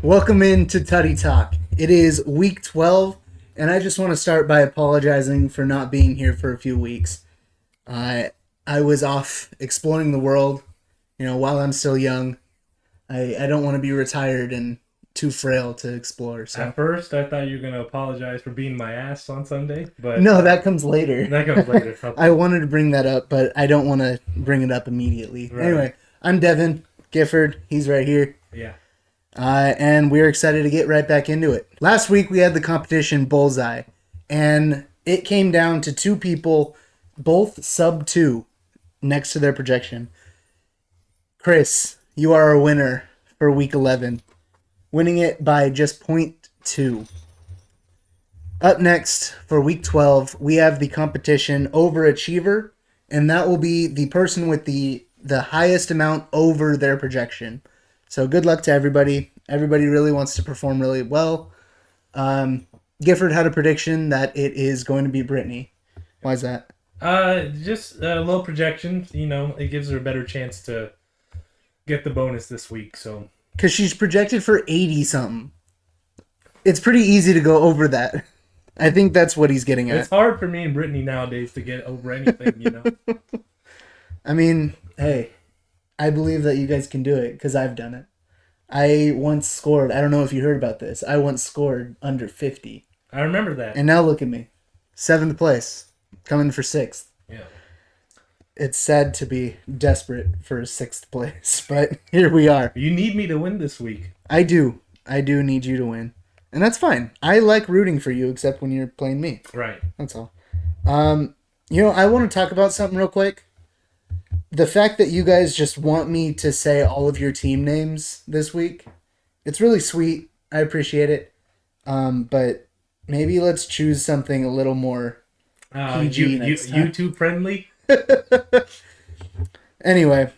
Welcome into Tuddy Talk. It is week 12, and I just want to start by apologizing for not being here for a few weeks. I was off exploring the world, while I'm still young. I don't want to be retired and too frail to explore. So At first, I thought you were gonna apologize for beating my ass on Sunday, but no, that comes later. that comes later. I wanted to bring that up, but I don't want to bring it up immediately. Right. Anyway, I'm Devin Gifford. He's right here. Yeah. And we're excited to get right back into it. Last week we had the competition Bullseye, and it came down to two people, both sub 2, next to their projection. Chris, you are our winner for week 11, winning it by just 0.2. Up next for week 12, we have the competition Overachiever, and that will be the person with the highest amount over their projection. So good luck to everybody. Everybody really wants to perform really well. Gifford had a prediction that it is going to be Brittany. Why is that? Just low projections. It gives her a better chance to get the bonus this week. So Because she's projected for 80-something. It's pretty easy to go over that. I think that's what he's getting at. it's hard for me and Brittany nowadays to get over anything. I mean, hey, I believe that you guys can do it because I've done it. I once scored, I don't know if you heard about this, I once scored under 50. I remember that. And now look at me. 7th place, coming for 6th. Yeah. It's sad to be desperate for 6th place, but here we are. You need me to win this week. I do need you to win. And that's fine. I like rooting for you, except when you're playing me. Right. That's all. I want to talk about something real quick. The fact that you guys just want me to say all of your team names this week, it's really sweet. I appreciate it. But maybe let's choose something a little more PG next time. YouTube friendly. Anyway,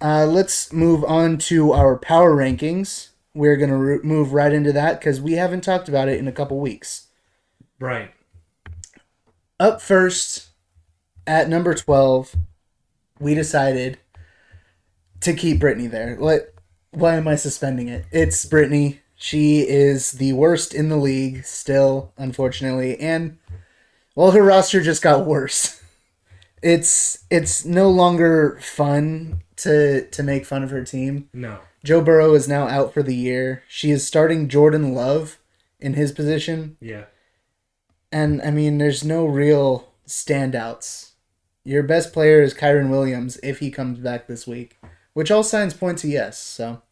let's move on to our power rankings. We're going to move right into that because we haven't talked about it in a couple weeks. Right. Up first, at number 12, we decided to keep Brittany there. Why am I suspending it? It's Brittany. She is the worst in the league still, unfortunately. And, well, her roster just got worse. It's no longer fun to make fun of her team. No. Joe Burrow is now out for the year. She is starting Jordan Love in his position. Yeah. And, I mean, there's no real standouts. Your best player is Kyron Williams if he comes back this week, which all signs point to yes. So,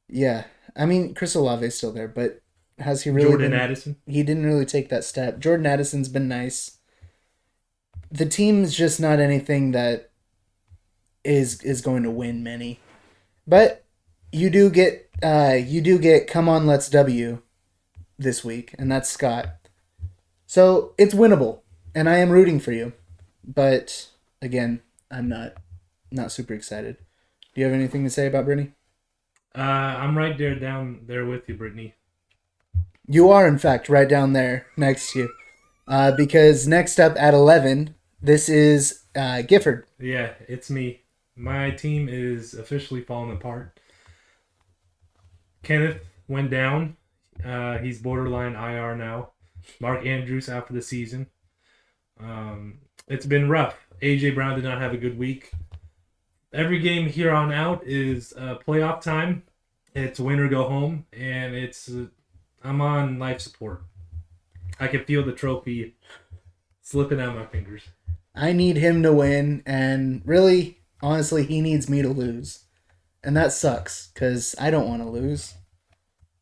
yeah. I mean, Chris Olave is still there, but has he really Jordan Addison? He didn't really take that step. Jordan Addison's been nice. The team's just not anything that is going to win many. But you do get Come On Let's W this week, and that's Scott. So it's winnable, and I am rooting for you. But again, I'm not super excited. Do you have anything to say about Brittany? I'm right there down there with you, Brittany. You are, in fact, right down there next to you. Because next up at 11, this is Gifford. Yeah, it's me. My team is officially falling apart. Kenneth went down. He's borderline IR now. Mark Andrews out for the season. It's been rough. A.J. Brown did not have a good week. Every game here on out is playoff time. It's win or go home, and I'm on life support. I can feel the trophy slipping out my fingers. I need him to win, and really, honestly, he needs me to lose. And that sucks, because I don't want to lose.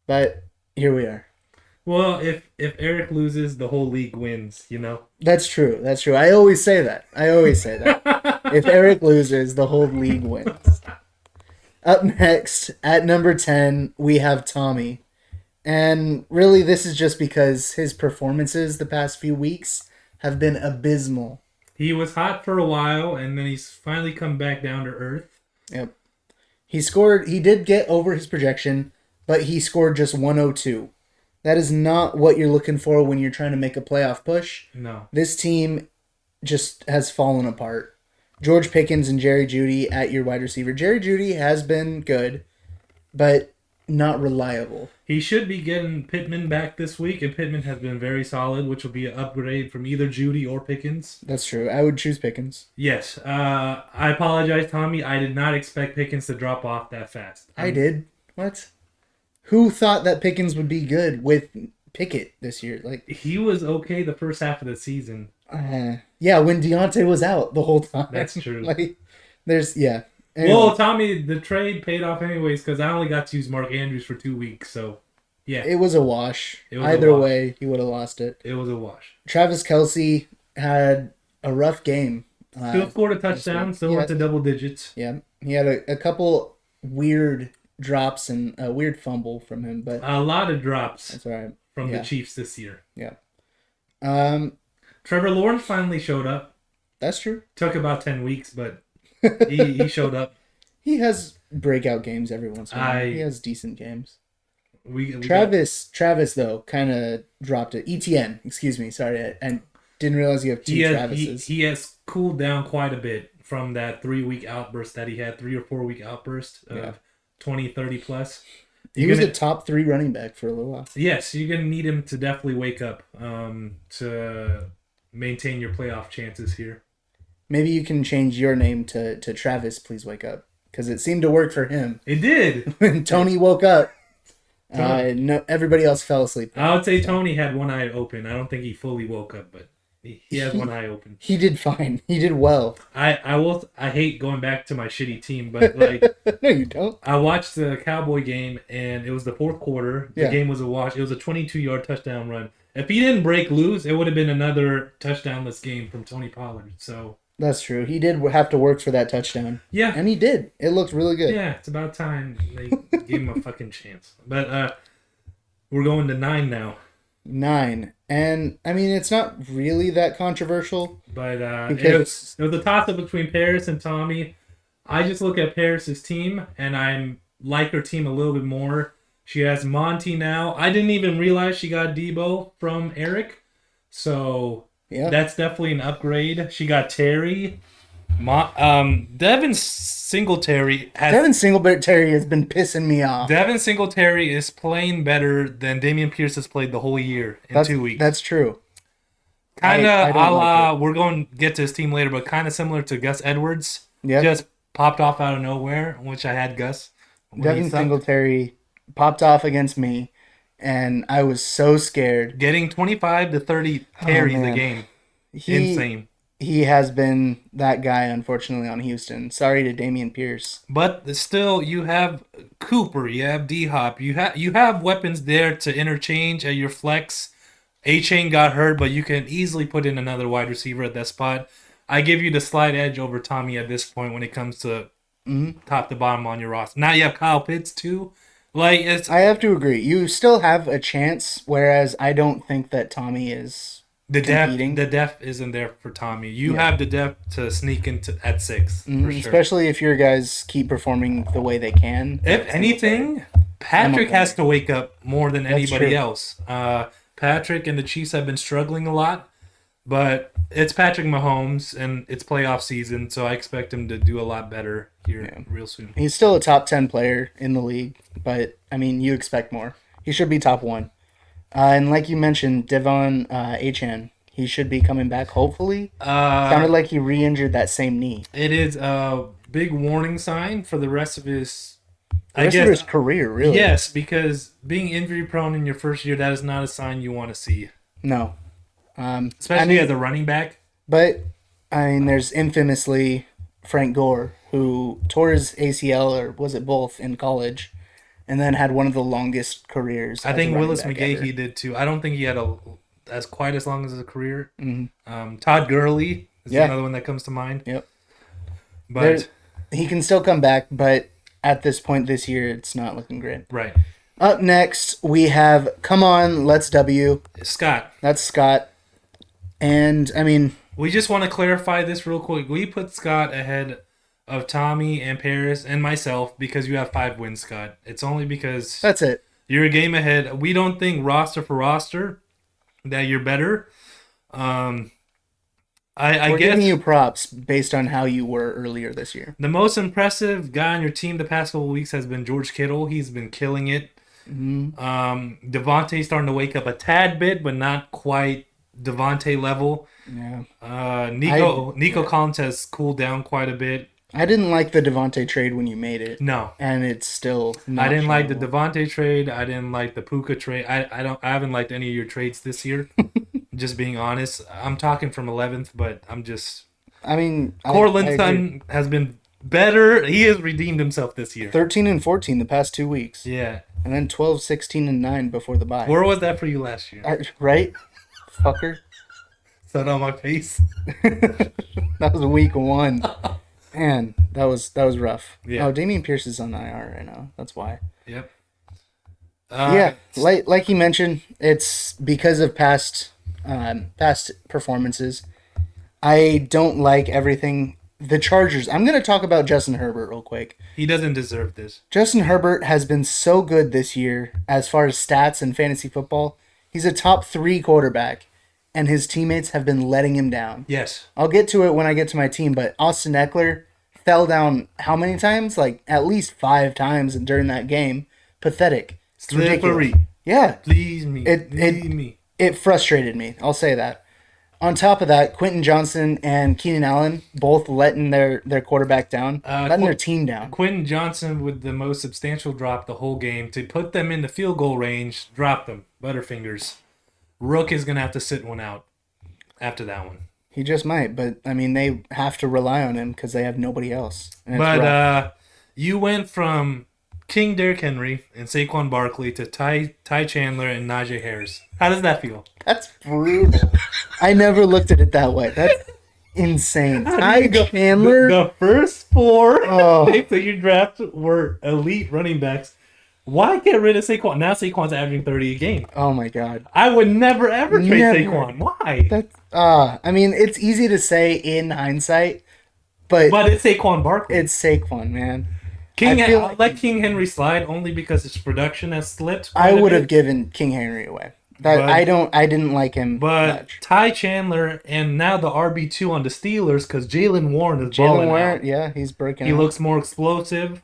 But here we are. Well, if Eric loses, the whole league wins, That's true. I always say that. If Eric loses, the whole league wins. Up next, at number 10, we have Tommy. And really, this is just because his performances the past few weeks have been abysmal. He was hot for a while, and then he's finally come back down to earth. Yep. He did get over his projection, but he scored just 102. That is not what you're looking for when you're trying to make a playoff push. No. This team just has fallen apart. George Pickens and Jerry Jeudy at your wide receiver. Jerry Jeudy has been good, but not reliable. He should be getting Pittman back this week, and Pittman has been very solid, which will be an upgrade from either Judy or Pickens. That's true. I would choose Pickens. Yes. I apologize, Tommy. I did not expect Pickens to drop off that fast. I did. What? Who thought that Pickens would be good with Pickett this year? Like, he was okay the first half of the season. yeah, when Deontay was out the whole time. That's true. Like, yeah. Anyway. Well, Tommy, the trade paid off anyways because I only got to use Mark Andrews for 2 weeks. So, yeah. It was a wash. Was Either a wash. way, he would have lost it. It was a wash. Travis Kelce had a rough game. Still scored a touchdown. Still went to double digits. Yeah. He had a couple weird drops and a weird fumble from him, but a lot of drops that's all right. from the Chiefs this year. Yeah. Trevor Lawrence finally showed up. That's true. Took about 10 weeks, but he showed up. He has breakout games every once in a while. He has decent games. Travis though kind of dropped it. ETN, excuse me, sorry, I didn't realize you have two Travises. He has cooled down quite a bit from that 3-week outburst that he had, 3 or 4 week outburst of 20, 30 plus. He was a top 3 running back for a little while. Yes, you're gonna need him to definitely wake up to maintain your playoff chances here. Maybe you can change your name to Travis, please wake up. Because it seemed to work for him. It did. When Tony woke up, no, everybody else fell asleep. I would say Tony had one eye open. I don't think he fully woke up, but he has one eye open. He did fine. He did well. I hate going back to my shitty team, but like no, you don't. I watched the Cowboy game, and it was the fourth quarter. The game was a wash. It was a 22-yard touchdown run. If he didn't break loose, it would have been another touchdownless game from Tony Pollard. So. That's true. He did have to work for that touchdown. Yeah. And he did. It looked really good. Yeah, it's about time they gave him a fucking chance. But we're going to 9 now. 9. And, I mean, it's not really that controversial. But it was a toss-up between Paris and Tommy. I just look at Paris's team, and I like her team a little bit more. She has Monty now. I didn't even realize she got Debo from Eric. So... yeah, that's definitely an upgrade. She got Terry. Devin Singletary has been pissing me off. Devin Singletary is playing better than Dameon Pierce has played the whole year in 2 weeks. That's true. Kind of a la, we're going to get to his team later, but kind of similar to Gus Edwards. Yeah. Just popped off out of nowhere, which I had Gus. Devin Singletary popped off against me. And I was so scared. Getting 25 to 30 carries a game. Insane. He has been that guy, unfortunately, on Houston. Sorry to Dameon Pierce. But still, you have Cooper, you have D-Hop. You have weapons there to interchange at your flex. A-Chain got hurt, but you can easily put in another wide receiver at that spot. I give you the slight edge over Tommy at this point when it comes to top to bottom on your roster. Now you have Kyle Pitts, too. I have to agree. You still have a chance, whereas I don't think that Tommy is competing. The depth isn't there for Tommy. You have the depth to sneak into at 6, for sure. Especially if your guys keep performing the way they can. If anything, Patrick has to wake up more than anybody else. Patrick and the Chiefs have been struggling a lot, but it's Patrick Mahomes, and it's playoff season, so I expect him to do a lot better here real soon. He's still a top 10 player in the league, but, I mean, you expect more. He should be top 1. And like you mentioned, Devon Achane, he should be coming back, hopefully. Sounded like he re-injured that same knee. It is a big warning sign for the rest of his... of his career, really. Yes, because being injury-prone in your first year, that is not a sign you want to see. No. Especially as a running back. But, I mean, there's infamously Frank Gore, who tore his ACL, or was it both, in college, and then had one of the longest careers. I think Willis McGahee did too. I don't think he had quite as long as a career. Mm-hmm. Todd Gurley is another one that comes to mind. Yep. But he can still come back, but at this point this year, it's not looking great. Right. Up next, we have Come On, Let's W. Scott. That's Scott. And, I mean... we just want to clarify this real quick. We put Scott ahead of Tommy and Paris and myself because you have 5 wins, Scott. It's only because... that's it. You're a game ahead. We don't think roster for roster that you're better. I We're guess giving you props based on how you were earlier this year. the most impressive guy on your team the past couple of weeks has been George Kittle. He's been killing it. Devontae's starting to wake up a tad bit, but not quite Devontae level. Yeah. Nico Collins has cooled down quite a bit. I didn't like the Devontae trade when you made it. No, And it's still not I didn't like the tradeable. Devontae trade. I didn't like the Puka trade. I haven't liked any of your trades this year. Just being honest, I'm talking from 11th, but I'm just I mean, I Cortland agree. Sutton has been better. He has redeemed himself this year. 13 and 14 the past 2 weeks. Yeah. And then 12, 16, and 9 before the bye. Where was that for you last year? Right? Fucker. Sun on my face. That was week 1. Man, that was rough. Yeah. Oh, Dameon Pierce is on IR right now. That's why. Yep. Yeah, like you mentioned, it's because of past performances. I don't like everything. The Chargers. I'm going to talk about Justin Herbert real quick. He doesn't deserve this. Justin Herbert has been so good this year as far as stats and fantasy football. He's a top 3 quarterback, and his teammates have been letting him down. Yes. I'll get to it when I get to my team, but Austin Eckler fell down how many times? Like at least 5 times during that game. Pathetic. It's Slippery. ridiculous. Yeah. Please me. Leave me. It frustrated me. I'll say that. On top of that, Quentin Johnson and Keenan Allen both letting their quarterback down, letting their team down. Quentin Johnson with the most substantial drop the whole game to put them in the field goal range. Dropped them. Butterfingers. Rook is going to have to sit one out after that one. He just might, but I mean, they have to rely on him because they have nobody else. And it's But rough. you went from King Derrick Henry and Saquon Barkley to Ty Chandler and Najee Harris. How does that feel? That's brutal. I never looked at it that way. That's insane. Ty Chandler. The first 4 Oh. picks that you drafted were elite running backs. Why get rid of Saquon? Now Saquon's averaging 30 a game. Oh my God. I would never ever trade Never. Saquon. Why? That's I mean, it's easy to say in hindsight, but But it's Saquon Barkley. it's Saquon, man. King. I feel I'll like- let King Henry slide only because his production has slipped. I quite a would bit. have given King Henry away. That But- I didn't like him But much. Ty Chandler and now the RB2 on the Steelers because Jalen Warren is balling Jalen Warren, out. yeah, he's breaking He out. looks more explosive.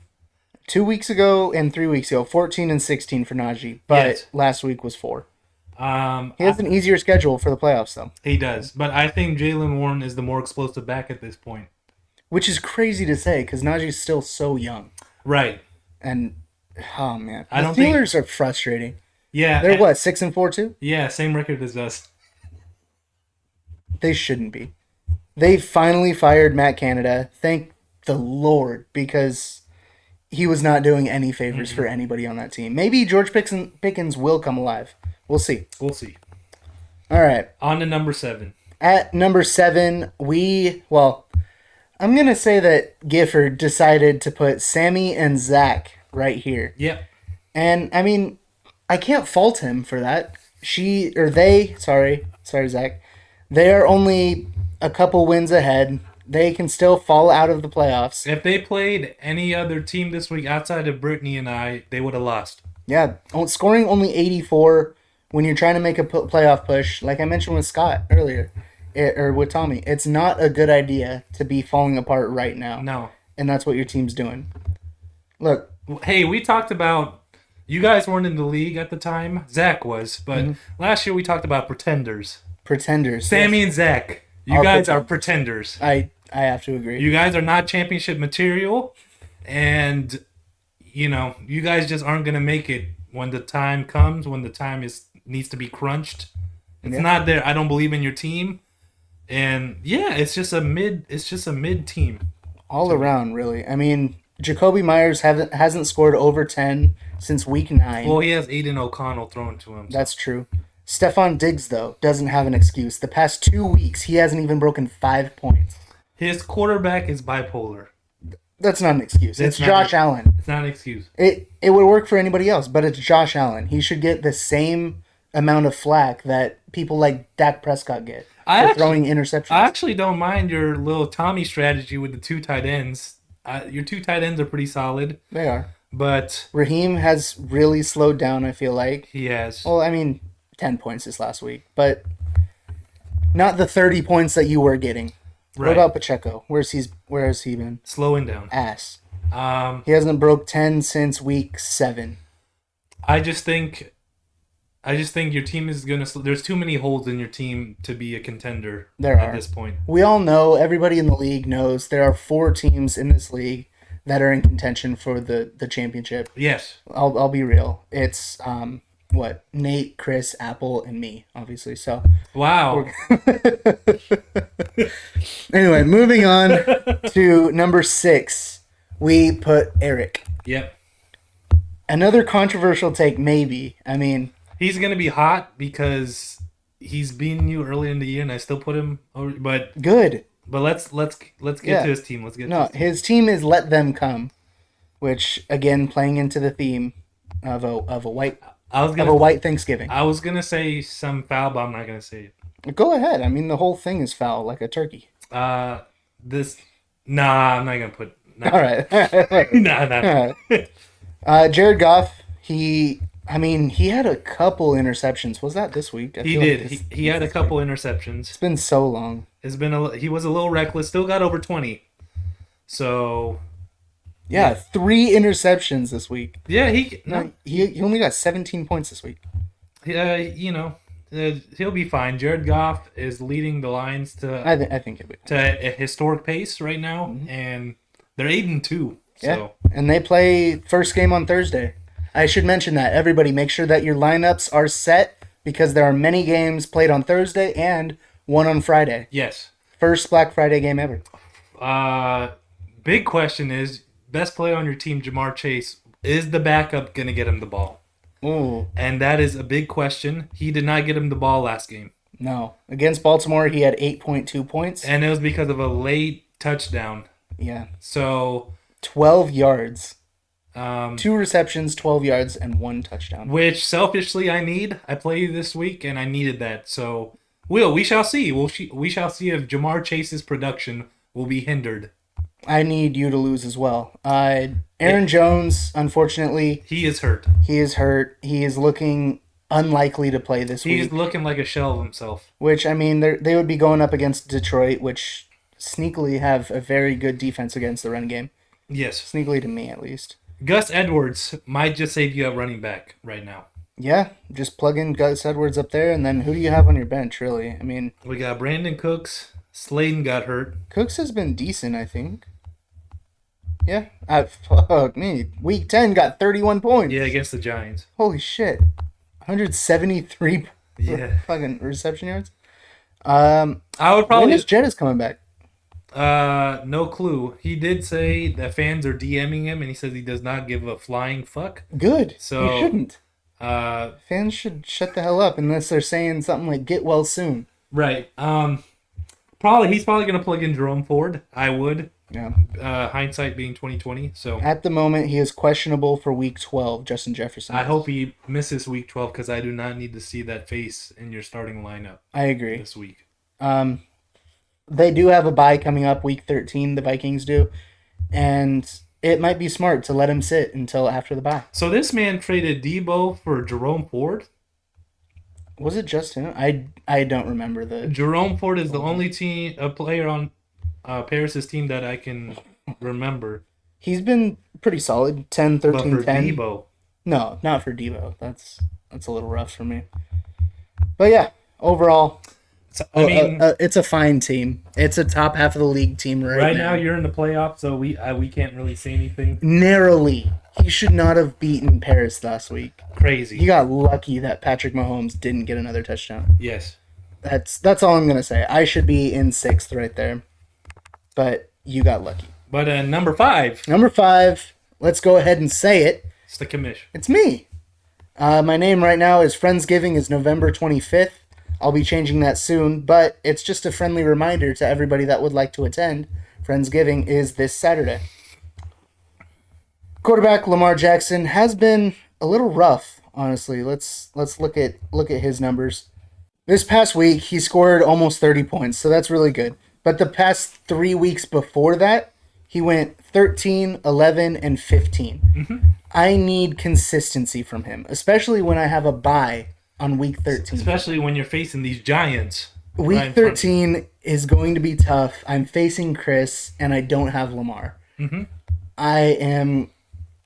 2 weeks ago and 3 weeks ago, 14 and 16 for Najee, but Yes. last week was 4. He has I- an easier schedule for the playoffs though, he does, but I think Jalen Warren is the more explosive back at this point. which is crazy to say because Najee's still so young. Right. And oh man, I the don't think- Steelers are frustrating. Yeah. They're and- what 6 and 4 too? Yeah, same record as us. They shouldn't be. They finally fired Matt Canada. Thank the Lord, because he was not doing any favors for anybody on that team. Maybe George Pickens will come alive. We'll see. We'll see. All right. On to number 7. At number 7, I'm going to say that Gifford decided to put Sammy and Zach right here. Yep. And, I mean, I can't fault him for that. Sorry, Zach. They are only a couple wins ahead. They can still fall out of the playoffs. If they played any other team this week outside of Brittany and I, they would have lost. Yeah, scoring only 84 when you're trying to make a playoff push, like I mentioned with Scott earlier, or with Tommy, it's not a good idea to be falling apart right now. No. And that's what your team's doing. Look, Hey, we talked about... You guys weren't in the league at the time. Zach was. But last year we talked about pretenders. pretenders. Sammy and Zach. You Are guys are pretenders. I have to agree. You guys are not championship material. And, you guys just aren't going to make it when the time comes, when the time needs to be crunched. It's not there. I don't believe in your team. And, yeah, it's just a mid team. All around, really. I mean, Jacoby Myers hasn't scored over 10 since week 9. Well, he has Aiden O'Connell thrown to him. So. That's true. Stephon Diggs, though, doesn't have an excuse. The past 2 weeks, he hasn't even broken 5 points. His quarterback is bipolar. That's not an excuse. It's not Josh Allen. It's not an excuse. It would work for anybody else, but it's Josh Allen. He should get the same amount of flack that people like Dak Prescott get for throwing interceptions. I actually don't mind your little Tommy strategy with the 2 tight ends. Your 2 tight ends are pretty solid, They are. but Raheem has really slowed down, I feel like. he has. Well, I mean, 10 points this last week. But Not the 30 points that you were getting. Right. What about Pacheco? Where has he been? Slowing down. Ass. Um, He hasn't broke 10 since week 7. I just think your team is gonna. There's too many holes in your team to be a contender at this point. We all know, everybody in the league knows, there are 4 teams in this league that are in contention for the championship. Yes. I'll be real. It's Nate, Chris, Apple, and me, obviously. So Wow. anyway, moving on to number 6. We put Eric. Yep. Another controversial take, maybe. I mean, he's gonna be hot because he's beaten you early in the year, and I still put him over. But good. But let's get to his team. Let's get no. to His team is Let Them Come, which again playing into the theme of a white Thanksgiving. I was gonna say some foul, but I'm not gonna say it. Go ahead. I mean, the whole thing is foul, like a turkey. I'm not gonna put. All right. Nah. Jared Goff. He had a couple interceptions. Was that this week? He did. He had a couple interceptions. It's been so long. He was a little reckless. Still got over 20. So. Yeah, 3 interceptions this week. Yeah, he only got 17 points this week. He'll be fine. Jared Goff is leading the Lions to I think he'll be to a historic pace right now, and they're 8-2. So. Yeah, and they play first game on Thursday. I should mention that. Everybody, make sure that your lineups are set because there are many games played on Thursday and one on Friday. Yes. First Black Friday game ever. Big question is, best player on your team, Jamar Chase, is the backup going to get him the ball? Ooh. And that is a big question. He did not get him the ball last game. No. Against Baltimore, he had 8.2 points. And it was because of a late touchdown. Yeah. So 12 yards. 2 receptions, 12 yards, and 1 touchdown. Which selfishly I need. I played this week and I needed that. So we shall see. We shall see if Jamar Chase's production will be hindered. I need you to lose as well. Aaron Jones, unfortunately, he is hurt. He is looking unlikely to play this week. He's looking like a shell of himself. Which, I mean, they would be going up against Detroit, which sneakily have a very good defense against the run game. Yes. Sneakily to me, at least. Gus Edwards might just save you at running back right now. Yeah, just plug in Gus Edwards up there, and then who do you have on your bench, really? I mean... We got Brandon Cooks. Slayton got hurt. Cooks has been decent, I think. Yeah. Fuck me. Week 10 got 31 points. Yeah, against the Giants. Holy shit. 173 fucking reception yards. I would probably... When is Jettis coming back? No clue. He did say that fans are DMing him, and he says he does not give a flying fuck. Good. So he shouldn't. Fans should shut the hell up unless they're saying something like "get well soon." Right. He's probably gonna plug in Jerome Ford. I would. Yeah. Hindsight being 2020. So at the moment, he is questionable for Week 12. Justin Jefferson. I hope he misses Week 12 because I do not need to see that face in your starting lineup. I agree. This week. They do have a bye coming up, Week 13, the Vikings do, and it might be smart to let him sit until after the bye. So this man traded Debo for Jerome Ford? Was it just him? I don't remember the... Jerome Ford is the only player on Paris' team that I can remember. He's been pretty solid, 10, 13, but for 10. Debo. No, not for Debo. That's a little rough for me. But yeah, overall... it's a fine team. It's a top half of the league team right now. Right now, you're in the playoffs, so we can't really say anything. Narrowly. He should not have beaten Paris last week. Crazy. He got lucky that Patrick Mahomes didn't get another touchdown. Yes. That's all I'm going to say. I should be in 6th right there. But you got lucky. But number 5. Number 5, let's go ahead and say it. It's the commish. It's me. My name right now is Friendsgiving is November 25th. I'll be changing that soon, but it's just a friendly reminder to everybody that would like to attend. Friendsgiving is this Saturday. Quarterback Lamar Jackson has been a little rough, honestly. Let's look at his numbers. This past week, he scored almost 30 points, so that's really good. But the past 3 weeks before that, he went 13, 11, and 15. Mm-hmm. I need consistency from him, especially when I have a bye on week 13. Especially when you're facing these Giants. Week right in front. 13 is going to be tough. I'm facing Chris, and I don't have Lamar. Mm-hmm. I am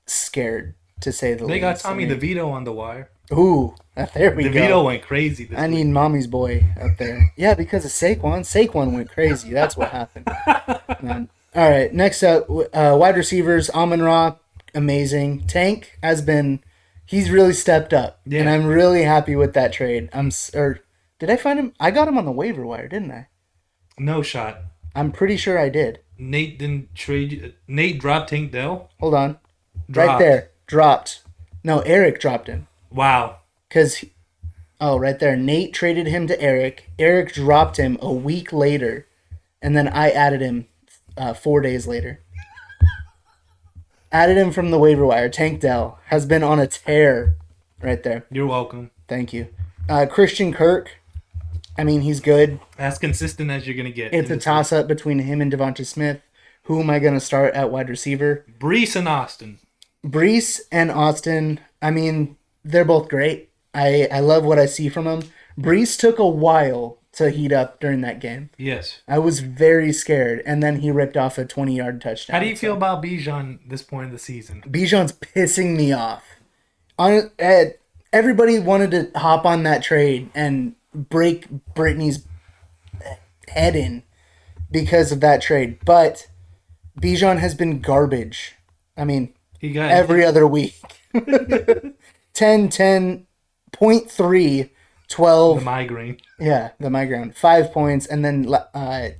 scared, to say the least. They got Tommy DeVito on the wire. Ooh, there we DeVito go. went crazy this I week. need mommy's boy up there. Yeah, because of Saquon. Saquon went crazy. That's what happened. Man. All right, next up, wide receivers. Amon-Ra, amazing. Tank has been, he's really stepped up, Yeah. and I'm really happy with that trade. Did I find him? I got him on the waiver wire, didn't I? No shot. I'm pretty sure I did. Nate didn't trade. Nate dropped Tank Dell. Hold on. Dropped. Right there. Dropped. No, Eric dropped him. Wow. Right there. Nate traded him to Eric. Eric dropped him a week later, and then I added him 4 days later. Added him from the waiver wire. Tank Dell has been on a tear right there. You're welcome. Thank you. Christian Kirk. I mean, he's good. As consistent as you're going to get. It's a toss-up between him and Devonta Smith. Who am I going to start at wide receiver? Brees and Austin. Brees and Austin, I mean, they're both great. I love what I see from them. Brees took a while to heat up during that game. Yes. I was very scared, and then he ripped off a 20-yard touchdown. How do you feel about Bijan this point of the season? Bijan's pissing me off. Everybody wanted to hop on that trade and break Brittany's head in because of that trade, but Bijan has been garbage. I mean, He got every other week. 10, 10, 0.3, 12. the migraine. Yeah, the migraine. 5 points, and then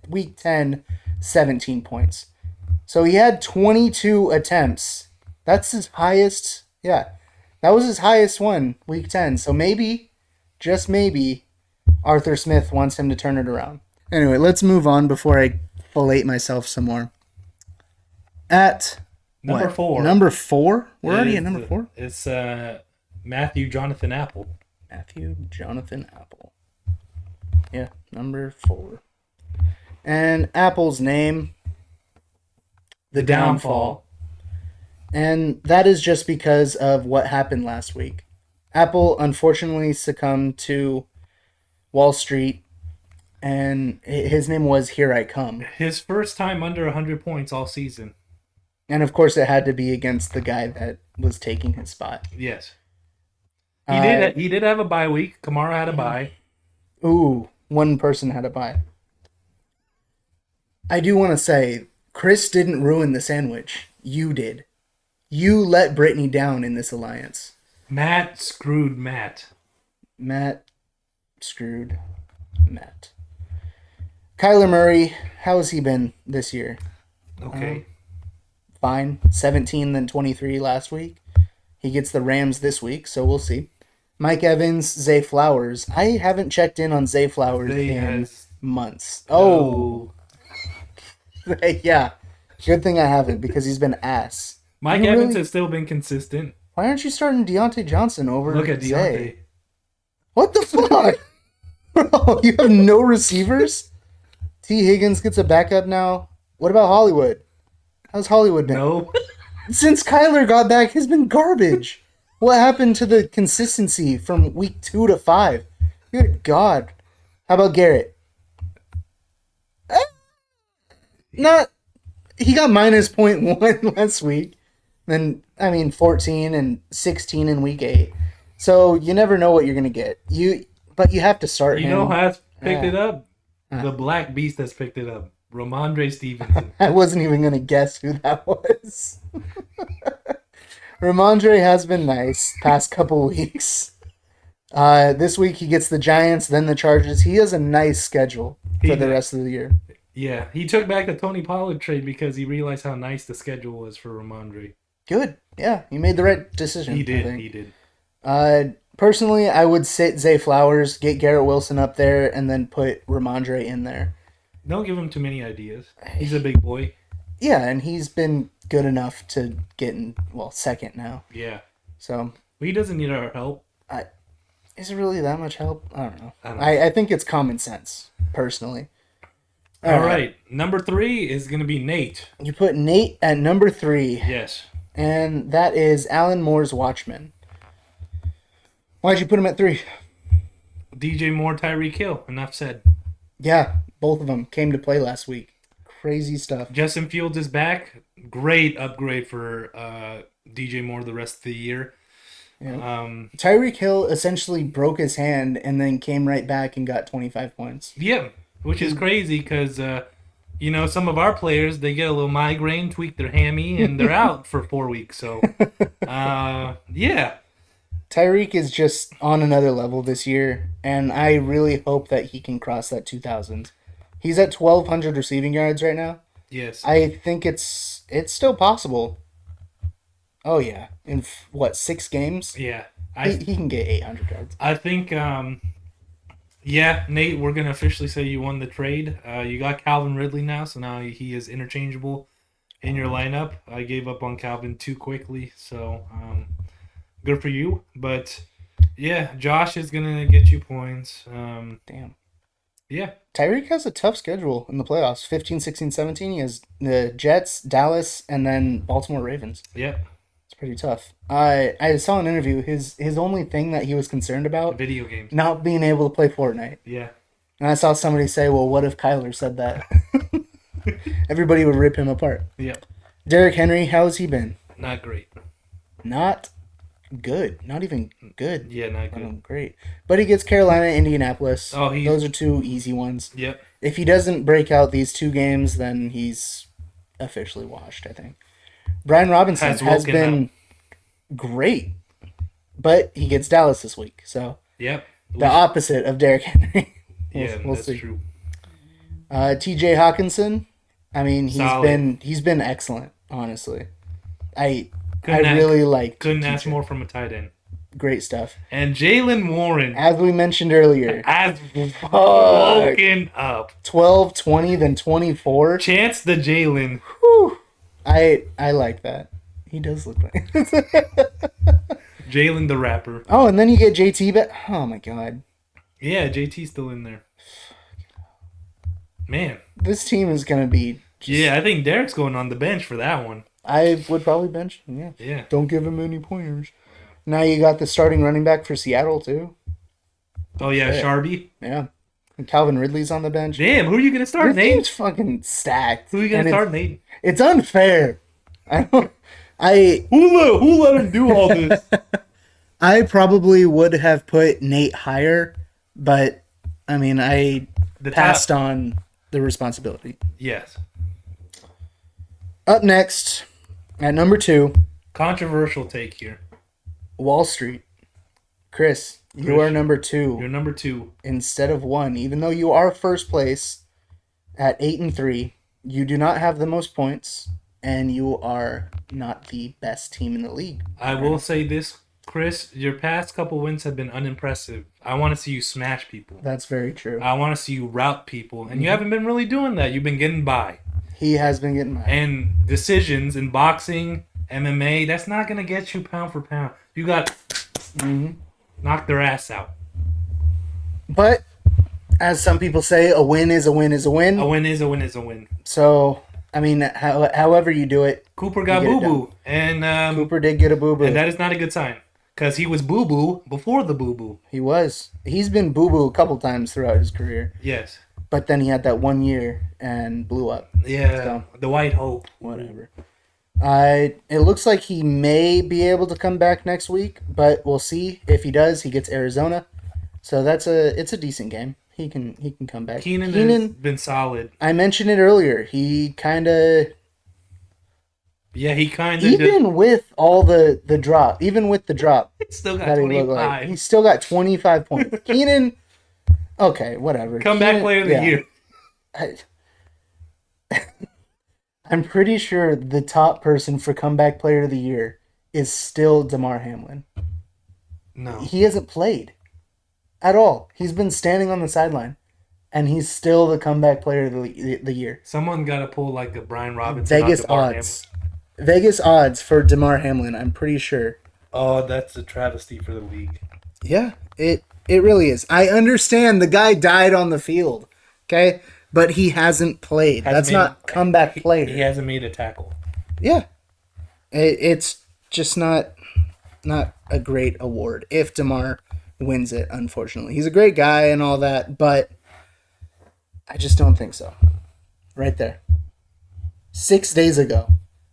week 10, 17 points. So he had 22 attempts. That's his highest. Yeah, that was his highest one, week 10. So maybe, just maybe, Arthur Smith wants him to turn it around. Anyway, let's move on before I fillet myself some more. At Number what? 4. Number 4? We're already at number 4? It's Matthew Jonathan Apple. Matthew Jonathan Apple. Yeah, number 4. And Apple's name, The Downfall. And that is just because of what happened last week. Apple unfortunately succumbed to Wall Street, and his name was Here I Come. His first time under 100 points all season. And of course it had to be against the guy that was taking his spot. Yes. He did have a bye week. Kamara had a bye. Ooh, one person had a bye. I do want to say, Chris didn't ruin the sandwich. You did. You let Brittany down in this alliance. Matt screwed Matt. Matt screwed Matt. Kyler Murray, how has he been this year? Okay. Fine. 17, then 23 last week. He gets the Rams this week, so we'll see. Mike Evans, Zay Flowers. I haven't checked in on Zay Flowers in months. Oh. Yeah. Good thing I haven't, because he's been ass. Mike Evans has still been consistent. Why aren't you starting Deontay Johnson over Look at Zay? Deontay. What the fuck? Bro, you have no receivers? T. Higgins gets a backup now. What about Hollywood? How's Hollywood been? No. Since Kyler got back, he's been garbage. What happened to the consistency from week 2 to 5? Good God. How about Garrett? He got minus 0.1 last week. Then, 14 and 16 in week 8. So you never know what you're going to get. But you have to start him. You know who has picked it up? The Black Beast has picked it up. Ramondre Stevenson. I wasn't even going to guess who that was. Ramondre has been nice past couple weeks. This week he gets the Giants, then the Chargers. He has a nice schedule for the rest of the year. Yeah, he took back the Tony Pollard trade because he realized how nice the schedule was for Ramondre. Good. Yeah, he made the right decision. He did. I think. He did. Personally, I would sit Zay Flowers, get Garrett Wilson up there, and then put Ramondre in there. Don't give him too many ideas. He's a big boy. Yeah, and he's been good enough to get in, second now. Yeah. So. He doesn't need our help. Is it really that much help? I don't know. I think it's common sense, personally. All right. Number 3 is going to be Nate. You put Nate at number 3. Yes. And that is Alan Moore's Watchmen. Why'd you put him at 3? DJ Moore, Tyreek Hill. Enough said. Yeah, both of them came to play last week. Crazy stuff. Justin Fields is back. Great upgrade for DJ Moore the rest of the year. Yeah. Um, Tyreek Hill essentially broke his hand and then came right back and got 25 points. yeah, which is crazy because some of our players they get a little migraine, tweak their hammy, and they're out for 4 weeks. So, yeah, Tyreek is just on another level this year, and I really hope that he can cross that 2,000. He's at 1,200 receiving yards right now. yes, I think it's still possible. Oh yeah, in 6 games? yeah. He can get 800 yards. I think, yeah, Nate, we're gonna officially say you won the trade. You got Calvin Ridley now, so now he is interchangeable in your lineup. I gave up on Calvin too quickly, so good for you. But yeah, Josh is gonna get you points. Damn. Yeah, Tyreek has a tough schedule in the playoffs. 15, 16, 17. He has the Jets, Dallas, and then Baltimore Ravens. yep. It's pretty tough. I saw an interview. His only thing that he was concerned about, Video games. not being able to play Fortnite. Yeah. And I saw somebody say, well, what if Kyler said that? Everybody would rip him apart. Yep. Derrick Henry, how has he been? Not great. Not good. Not even good. Yeah, not good. Great. But he gets Carolina, Indianapolis. Oh, those are two easy ones. Yep. If he doesn't break out these 2 games, then he's officially washed, I think. Brian Robinson has been great, but he gets Dallas this week. So Yep. the opposite of Derrick Henry. we'll that's see. true. T.J. Hawkinson, I mean, Solid. he's been excellent, honestly. I Couldn't really like Couldn't TJ. ask more from a tight end. Great stuff. And Jalen Warren As we mentioned earlier, has woken up. 12, 20, then 24. Chance the Jalen. Whew. I like that. He does look like. Jalen the rapper. Oh, and then you get JT back. Oh my god. Yeah, JT's still in there. Man. This team is gonna be. Yeah, I think Derek's going on the bench for that one. I would probably bench him. Yeah. Yeah. Don't give him any pointers. Now you got the starting running back for Seattle too. Oh yeah, Shit. Sharby. Yeah. And Calvin Ridley's on the bench. Damn, who are you gonna start, Your Nate? team's fucking stacked. Who are you gonna And start, Nate? It's unfair. I don't. Who let him do all this? I probably would have put Nate higher, but I mean, I passed on the responsibility. Yes. Up next, at number 2, Controversial take here. Wall Street. Chris, you are number 2 You're number 2. instead of 1. Even though you are first place at 8-3, you do not have the most points, and you are not the best team in the league. I will say this, Chris, your past couple wins have been unimpressive. I want to see you smash people. That's very true. I want to see you route people. And you haven't been really doing that. You've been getting by. He has been getting mine. And decisions in boxing, MMA, that's not going to get you pound for pound. You got knock their ass out. But, as some people say, a win is a win is a win. A win is a win is a win. So, I mean, however you do it. Cooper got You get it boo-boo. And Cooper did get a boo-boo. and that is not a good sign. Because he was boo-boo before the boo-boo. He was. He's been boo-boo a couple times throughout his career. Yes. But then he had that 1 year and blew up. Yeah, So. the white hope. Whatever. It looks like he may be able to come back next week, but we'll see. If he does, he gets Arizona. So it's a decent game. He can come back. Keenan has been solid. I mentioned it earlier. He kind of Yeah, he kind of even with all the drop, still got that he looked 25. like, he still got 25 points. Keenan, okay, whatever. Comeback player of the year. I'm pretty sure the top person for comeback player of the year is still DeMar Hamlin. No. He hasn't played at all. He's been standing on the sideline, and he's still the comeback player of the year. Someone got to pull like a Brian Robinson. Vegas odds. Vegas odds for DeMar Hamlin, I'm pretty sure. Oh, that's a travesty for the league. Yeah, it really is. I understand the guy died on the field, okay? But he hasn't played. That's not comeback player. He hasn't made a tackle. Yeah. It's just not a great award if DeMar wins it, unfortunately. He's a great guy and all that, but I just don't think so. Right there. 6 days ago,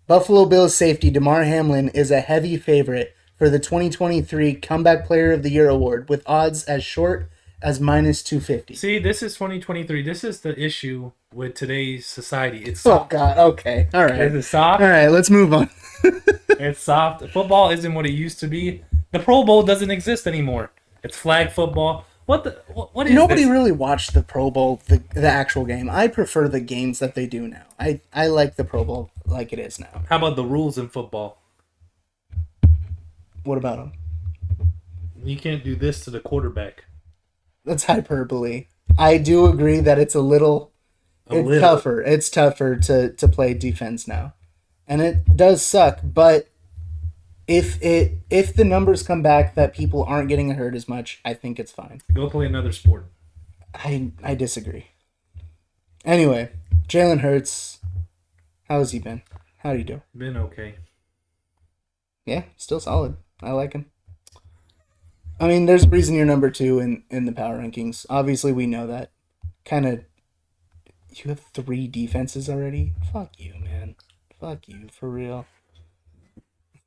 Buffalo Bills safety Damar Hamlin is a heavy favorite for the 2023 Comeback Player of the Year award with odds as short as minus 250. See, this is 2023. This is the issue with today's society. It's Oh, soft. God. Okay. All right. It's soft. All right. Let's move on. It's soft. Football isn't what it used to be. The Pro Bowl doesn't exist anymore. It's flag football. What is Nobody this? really watched the Pro Bowl, the actual game. I prefer the games that they do now. I like the Pro Bowl like it is now. How about the rules in football? What about them? You can't do this to the quarterback. That's hyperbole. I do agree that it's tougher. It's tougher to play defense now. And it does suck, but if the numbers come back that people aren't getting hurt as much, I think it's fine. Go play another sport. I disagree. Anyway, Jalen Hurts, how has he been? How do you do? Been okay. Yeah, still solid. I like him. I mean, there's a reason you're number 2 in the power rankings. Obviously, we know that. You have 3 defenses already? Fuck you, man. Fuck you, for real.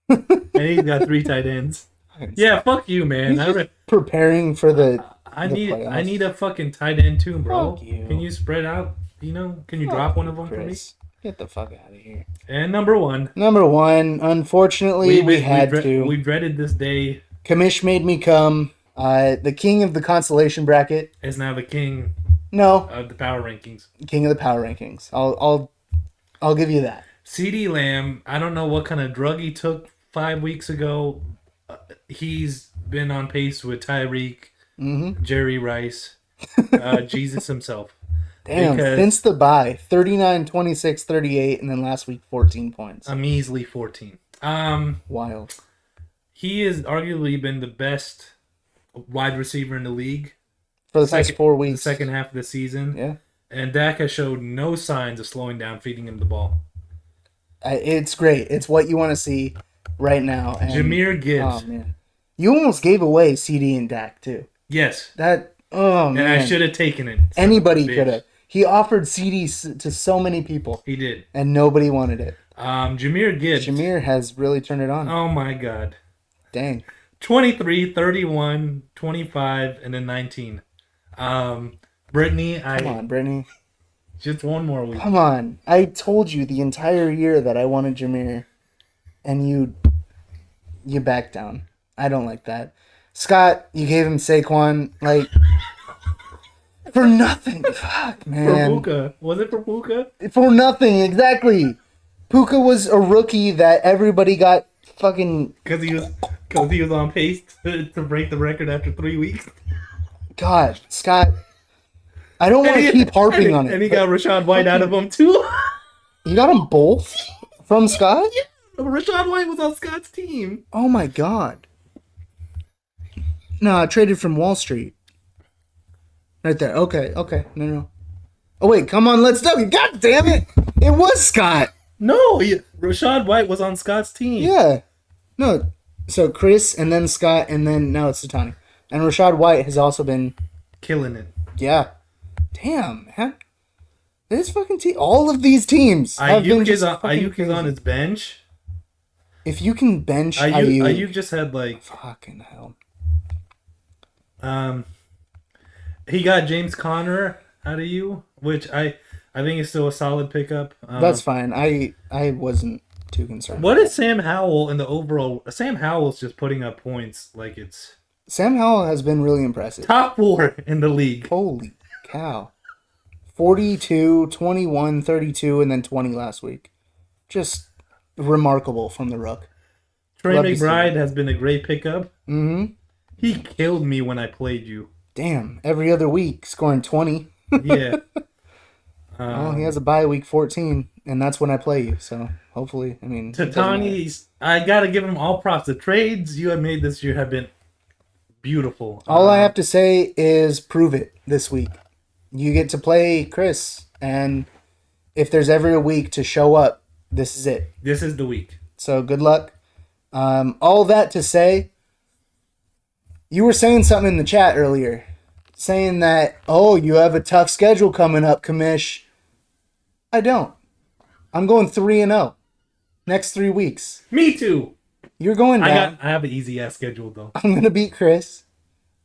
And he's got 3 tight ends. Yeah, fuck you, man. He's just preparing for I need playoffs. a fucking tight end too, bro. Fuck you. Can you spread out? Can you drop one of them Chris. Get the fuck out of here. for me? And number 1. Number 1, unfortunately, we had to. We dreaded this day. Kamish made me come. The king of the consolation bracket. Is now the king No, of the power rankings. king of the power rankings. I'll give you that. CeeDee Lamb, I don't know what kind of drug he took 5 weeks ago. He's been on pace with Tyreek, Jerry Rice, Jesus himself. Damn, Because- since the bye, 39, 26, 38, and then last week 14 points. A measly 14. Wild. He has arguably been the best wide receiver in the league For the past 4 the weeks. second half of the season. Yeah. And Dak has showed no signs of slowing down, feeding him the ball. It's great. It's what you want to see right now. And, Jameer Gibbs. Oh, man. You almost gave away CD and Dak, too. Yes. Oh, And man. I should have taken it. Anybody Bitch. could have. He offered CD to so many people, He did. and nobody wanted it. Jameer Gibbs. Jameer has really turned it on. Oh my God. Dang. 23, 31, 25, and then 19. Brittany, Come on, Brittany. just one more week. Come on. I told you the entire year that I wanted Jameer, and you backed down. I don't like that. Scott, you gave him Saquon, like, for nothing. Fuck, For man. Puka. Was it for Puka? For nothing, exactly. Puka was a rookie that everybody got fucking... Because he was on pace to break the record after 3 weeks. God, Scott, I don't want to keep harping on it. And he got Rashad White out of him too. You got them both from Scott? Rashad White was on Scott's team. Oh my God. No, I traded from Wall Street. Right there. Okay. No. Oh wait, come on, let's do it. God damn it. It was Scott. No, Rashad White was on Scott's team. Yeah. No. So Chris and then Scott and then now it's Satani. And Rashad White has also been Killing it. yeah. Damn, man. This fucking team, all of these teams have been Ayuk just is fucking crazy. on his bench. If you can bench Ayuk just had like fucking hell. he got James Conner out of you, which I think is still a solid pickup. That's fine. I wasn't too concerned. What is Sam Howell in the overall? Sam Howell's just putting up points like it's Sam Howell has been really impressive. top 4 in the league. Holy cow. 42, 21, 32, and then 20 last week. Just remarkable from the Rook. Trey Love to see McBride has been a great pickup. Mm-hmm. He killed me when I played you. Damn, every other week scoring 20. Yeah. Well, he has a bye week 14, and that's when I play you. So hopefully, I mean, it doesn't matter. Tatani's, I gotta give him all props. The trades you have made this year have been beautiful. All I have to say is prove it this week. You get to play Chris, and if there's ever a week to show up, this is it. This is the week. So good luck. All that to say, you were saying something in the chat earlier. saying that, oh, you have a tough schedule coming up, Kamish. I don't. I'm going 3-0 next 3 weeks. Me too. You're going down. I have an easy ass schedule though. I'm going to beat Chris.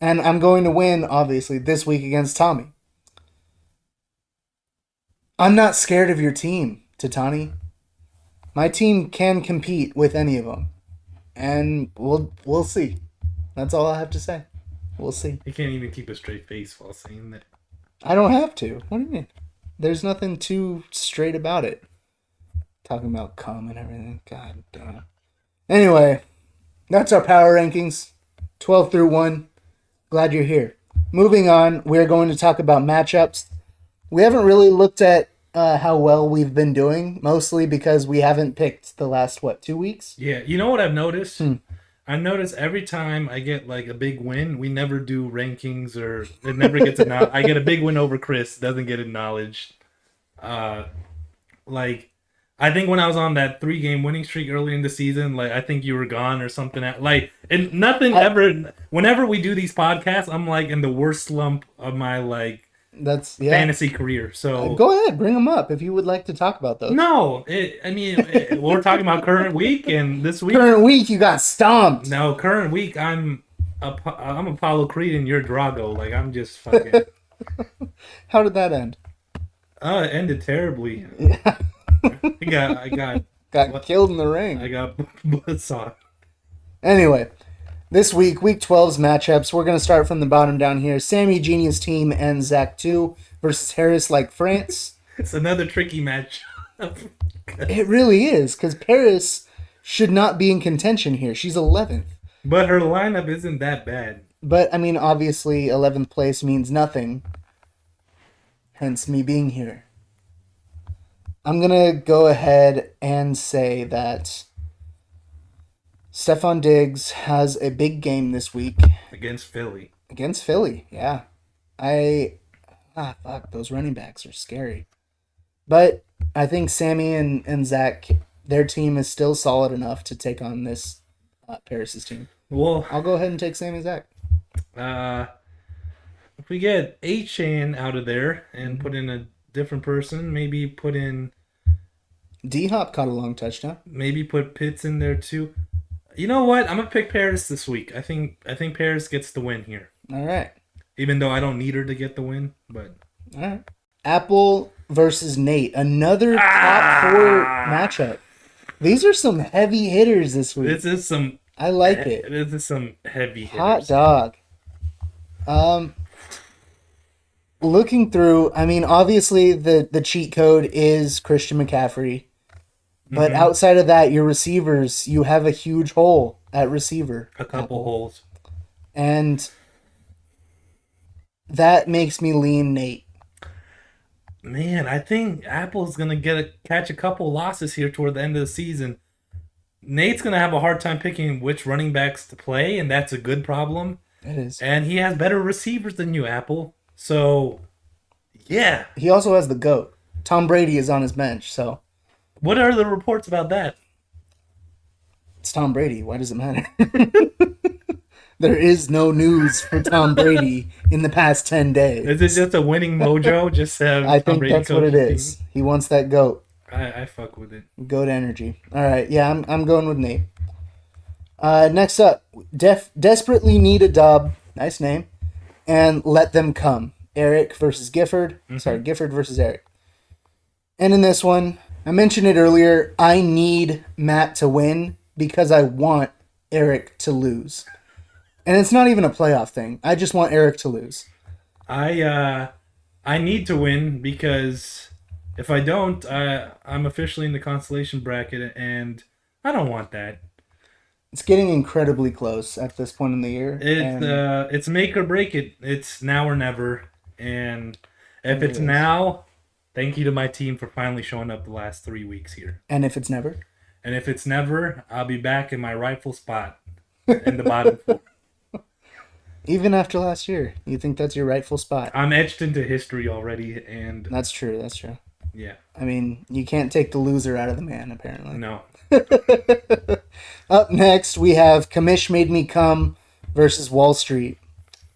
And I'm going to win, obviously, this week against Tommy. I'm not scared of your team, Tatani. My team can compete with any of them. And we'll see. That's all I have to say. We'll see. You can't even keep a straight face while saying that. I don't have to. What do you mean? There's nothing too straight about it. Talking about cum and everything. God damn. Anyway, that's our power rankings. 12 through 1. Glad you're here. Moving on, we're going to talk about matchups. We haven't really looked at how well we've been doing, mostly because we haven't picked the last, 2 weeks? Yeah, you know what I've noticed? I notice every time I get like a big win, we never do rankings or it never gets acknowledged. I get a big win over Chris, doesn't get acknowledged. Like, I think when I was on that 3-game winning streak early in the season, like I think you were gone or something. Like, and nothing ever. Whenever we do these podcasts, I'm like in the worst slump of my fantasy career. So go ahead, bring them up if you would like to talk about those. No, we're talking about current week and this week. Current week, you got stomped. No, current week, I'm Apollo Creed and you're Drago. Like I'm just fucking. How did that end? It ended terribly. Yeah. I got killed in the ring. I got buzzsaw. Anyway, this week, Week 12's matchups, we're going to start from the bottom down here. Sammy Genius team and Zach 2 versus Harris like France. It's another tricky match. It really is, because Paris should not be in contention here. She's 11th. But her lineup isn't that bad. But, I mean, obviously, 11th place means nothing. Hence me being here. I'm going to go ahead and say that Stefon Diggs has a big game this week. Against Philly. Against Philly, yeah. Fuck, those running backs are scary. But I think Sammy and Zach, their team is still solid enough to take on this Paris' team. Well, I'll go ahead and take Sammy and Zach. If we get A-Chain out of there and put in a different person, maybe put in... D-Hop caught a long touchdown. Maybe put Pitts in there too. You know what? I'm going to pick Paris this week. I think Paris gets the win here. All right. Even though I don't need her to get the win, but... All right. Apple versus Nate. Another top 4 matchup. These are some heavy hitters this week. This is some... I like it. This is some heavy hitters. Hot dog. Looking through, I mean, obviously the cheat code is Christian McCaffrey. But outside of that, your receivers, you have a huge hole at receiver. A couple holes. And that makes me lean Nate. Man, I think Apple's going to catch a couple losses here toward the end of the season. Nate's going to have a hard time picking which running backs to play, and that's a good problem. It is. And he has better receivers than you, Apple. So, yeah. He also has the GOAT. Tom Brady is on his bench, so... What are the reports about that? It's Tom Brady. Why does it matter? There is no news for Tom Brady in the past 10 days. Is it just a winning mojo? Just have I Tom think Brady that's what it is. team? He wants that GOAT. I fuck with it. GOAT energy. All right, yeah, I'm going with Nate. Next up, desperately need a dub. Nice name. And let them come. Eric versus Gifford. Sorry, Gifford versus Eric. And in this one, I mentioned it earlier, I need Matt to win because I want Eric to lose. And it's not even a playoff thing. I just want Eric to lose. I need to win because if I don't, I'm officially in the consolation bracket, and I don't want that. It's getting incredibly close at this point in the year. It's make or break it. It's now or never. And if it's now, thank you to my team for finally showing up the last 3 weeks here. And if it's never? And if it's never, I'll be back in my rightful spot in the bottom 4. Even after last year, you think that's your rightful spot? I'm etched into history already, and... That's true. Yeah. I mean, you can't take the loser out of the man, apparently. No. Up next, we have Kamish Made Me Come versus Wall Street.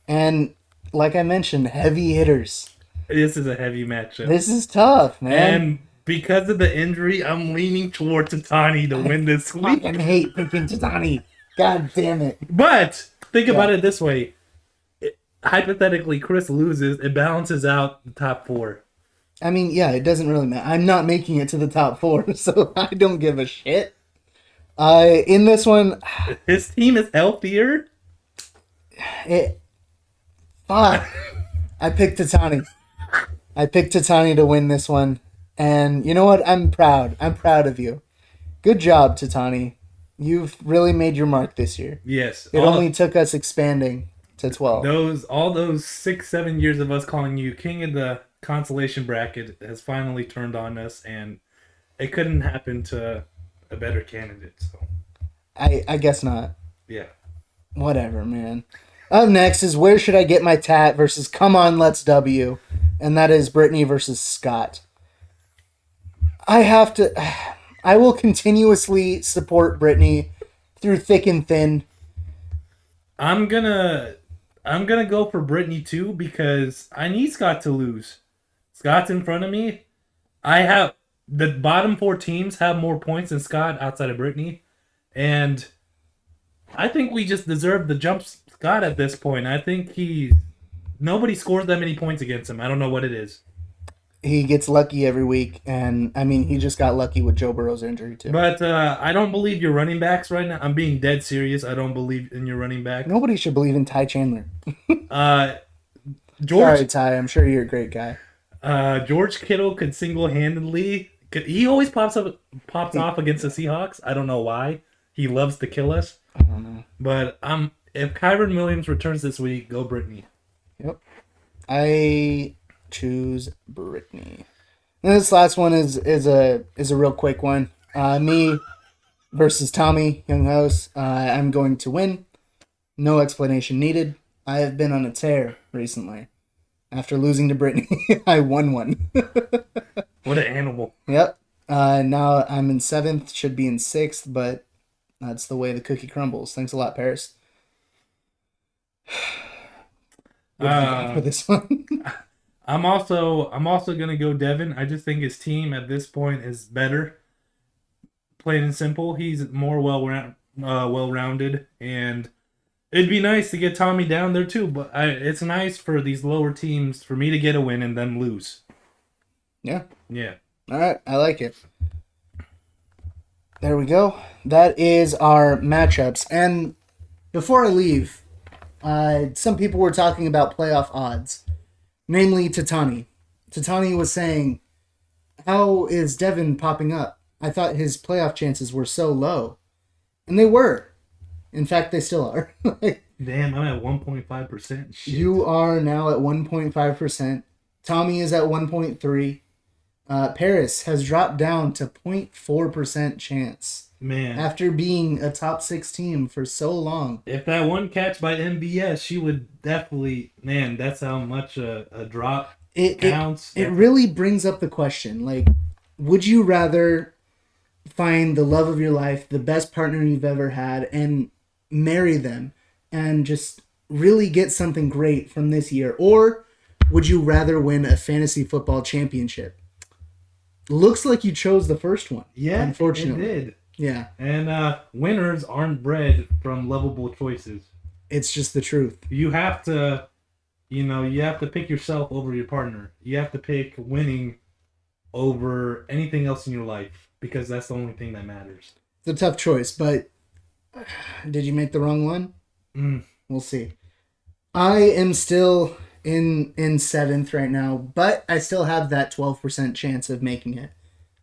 And like I mentioned, heavy hitters. This is a heavy matchup. This is tough, man. And because of the injury, I'm leaning towards Tatani to win this I week. fucking hate picking Tuddy. God damn it. But think about it this way. Hypothetically, Chris loses, it balances out the top 4. I mean, yeah, it doesn't really matter. I'm not making it to the top 4, so I don't give a shit. In this one, His team is healthier. fuck. I picked Tatani. I picked Tatani to win this one. And you know what? I'm proud. I'm proud of you. Good job, Tatani. You've really made your mark this year. Yes. It only took us expanding to 12. All those 6-7 years of us calling you king of the consolation bracket has finally turned on us, and it couldn't happen to a better candidate. So I guess not. yeah. Whatever, man. Up next is Where Should I Get My Tat versus Come On Let's W. And that is Brittany versus Scott. I will continuously support Brittany through thick and thin. I'm gonna go for Brittany too because I need Scott to lose. Scott's in front of me. I have the bottom 4 teams have more points than Scott outside of Brittany, and I think we just deserve the jump Scott at this point. I think nobody scores that many points against him. I don't know what it is. He gets lucky every week, and I mean, he just got lucky with Joe Burrow's injury too. But I don't believe your running backs right now. I'm being dead serious. I don't believe in your running back. Nobody should believe in Ty Chandler. George, Sorry, Ty. I'm sure you're a great guy. George Kittle could single-handedly. He always pops off against the Seahawks. I don't know why. He loves to kill us. I don't know. But if Kyron Williams returns this week, go Brittany. Yep. I choose Brittany. And this last one is a real quick one. Me versus Tommy Younghouse. I'm going to win. No explanation needed. I have been on a tear recently. After losing to Brittany, I won one. What an animal. Yep. Now I'm in 7th, should be in 6th, but that's the way the cookie crumbles. Thanks a lot, Paris. What do you got for this one? I'm also gonna go Devin. I just think his team at this point is better. Plain and simple, he's more well-rounded, and it'd be nice to get Tommy down there too. But it's nice for these lower teams for me to get a win and them lose. Yeah. Yeah. All right, I like it. There we go. That is our matchups. And before I leave, some people were talking about playoff odds. Namely, Tatani. Tatani was saying, how is Devin popping up? I thought his playoff chances were so low. And they were. In fact, they still are. Damn, I'm at 1.5%. Shit. You are now at 1.5%. Tommy is at 1.3%. Paris has dropped down to 0.4% chance. Man. After being a top 6 team for so long. If that one catch by MBS, she would definitely, man, that's how much a drop counts. It really brings up the question, like, would you rather find the love of your life, the best partner you've ever had, and marry them and just really get something great from this year? Or would you rather win a fantasy football championship? Looks like you chose the first one. Yeah, unfortunately. it did. Yeah. And winners aren't bred from lovable choices. It's just the truth. You have to, you have to pick yourself over your partner. You have to pick winning over anything else in your life because that's the only thing that matters. It's a tough choice, but did you make the wrong one? We'll see. I am still in 7th right now, but I still have that 12% chance of making it.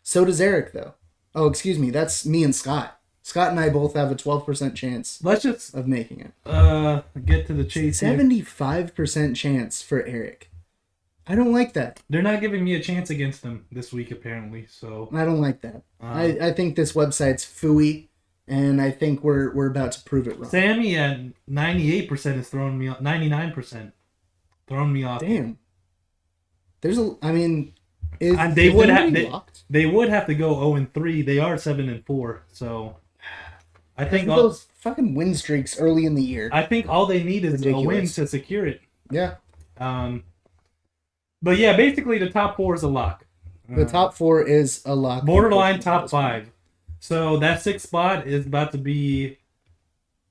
So does Eric, though. Oh, excuse me. That's me and Scott. Scott and I both have a 12% chance of making it. Get to the chase. 75% chance for Eric. I don't like that. They're not giving me a chance against them this week, apparently. So I don't like that. I think this website's phooey, and I think we're about to prove it wrong. Sammy at 98% is throwing me off. 99% throwing me off. Damn. They would have to go 0-3. They are 7-4. So I think those fucking win streaks early in the year. I think all they need is ridiculous. a win to secure it. Yeah. But yeah, basically the top 4 is a lock. The top 4 is a lock. Borderline top 5. So that 6th spot is about to be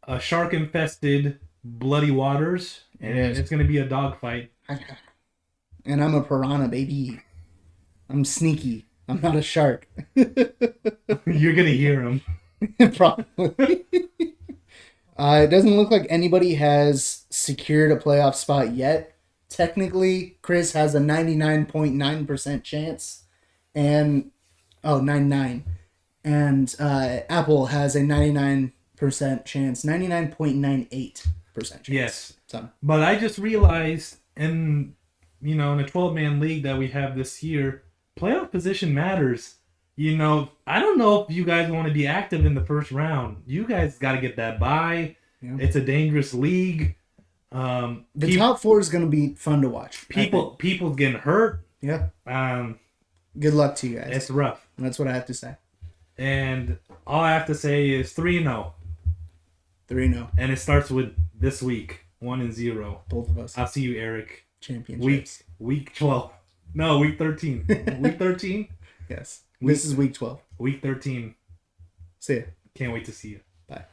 a shark-infested bloody waters, and it's going to be a dogfight. And I'm a piranha, baby. I'm sneaky. I'm not a shark. You're going to hear him. Probably. It doesn't look like anybody has secured a playoff spot yet. Technically, Chris has a 99.9% chance. And, 99. And Apple has a 99% chance. 99.98% chance. Yes. So. But I just realized in a 12-man league that we have this year, playoff position matters. I don't know if you guys want to be active in the first round. You guys got to get that bye. Yeah. It's a dangerous league. The top 4 is going to be fun to watch. People's getting hurt. Yeah. Good luck to you guys. It's rough. That's what I have to say. And all I have to say is 3-0. 3-0. And it starts with this week, 1-0. Both of us. I'll see you, Eric. Championships. Week 12. No, week 13. Week 13? Yes. This is week 12. Week 13. See ya. Can't wait to see you.